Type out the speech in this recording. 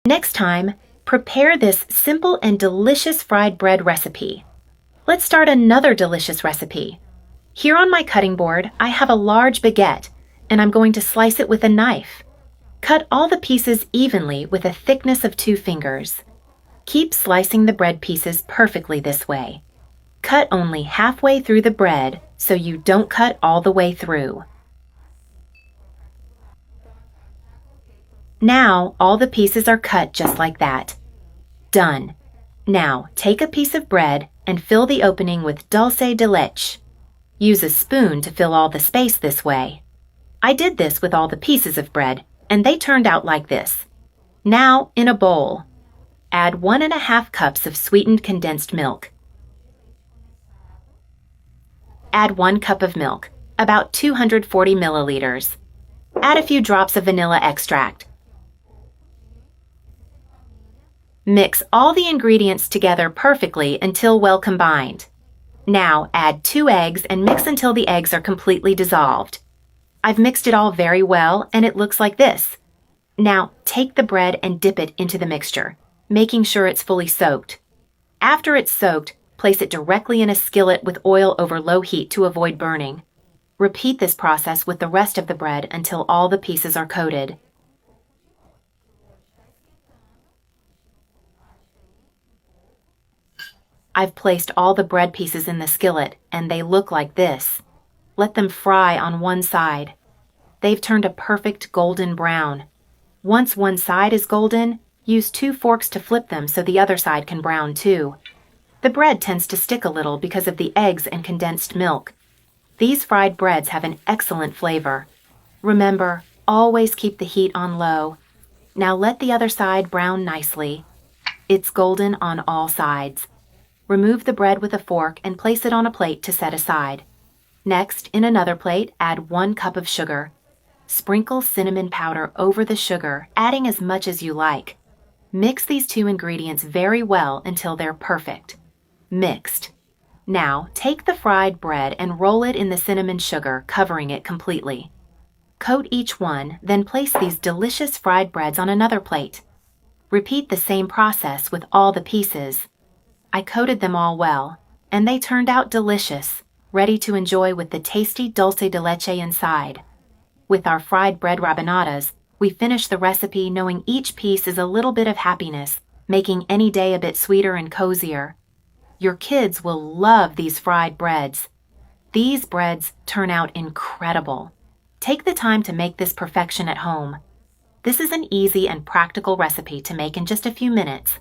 Next time, prepare this simple and delicious fried bread recipe. Let's start another delicious recipe. Here on my cutting board, I have a large baguette, and I'm going to slice it with a knife. Cut all the pieces evenly with a thickness of 2 fingers. Keep slicing the bread pieces perfectly this way. Cut only halfway through the bread so you don't cut all the way through. Now, all the pieces are cut just like that. Done. Now, take a piece of bread and fill the opening with dulce de leche. Use a spoon to fill all the space this way. I did this with all the pieces of bread, and they turned out like this. Now, in a bowl, add 1½ cups of sweetened condensed milk. Add 1 cup of milk, about 240 milliliters. Add a few drops of vanilla extract. Mix all the ingredients together perfectly until well combined. Now add 2 eggs and mix until the eggs are completely dissolved. I've mixed it all very well and it looks like this. Now take the bread and dip it into the mixture, making sure it's fully soaked. After it's soaked, place it directly in a skillet with oil over low heat to avoid burning. Repeat this process with the rest of the bread until all the pieces are coated. I've placed all the bread pieces in the skillet, and they look like this. Let them fry on one side. They've turned a perfect golden brown. Once one side is golden, use 2 forks to flip them so the other side can brown too. The bread tends to stick a little because of the eggs and condensed milk. These fried breads have an excellent flavor. Remember, always keep the heat on low. Now let the other side brown nicely. It's golden on all sides. Remove the bread with a fork and place it on a plate to set aside. Next, in another plate, add 1 cup of sugar. Sprinkle cinnamon powder over the sugar, adding as much as you like. Mix these 2 ingredients very well until they're perfect. Mixed. Now, take the fried bread and roll it in the cinnamon sugar, covering it completely. Coat each one, then place these delicious fried breads on another plate. Repeat the same process with all the pieces. I coated them all well, and they turned out delicious, ready to enjoy with the tasty dulce de leche inside. With our fried bread rabanadas, we finish the recipe knowing each piece is a little bit of happiness, making any day a bit sweeter and cozier. Your kids will love these fried breads. These breads turn out incredible. Take the time to make this perfection at home. This is an easy and practical recipe to make in just a few minutes.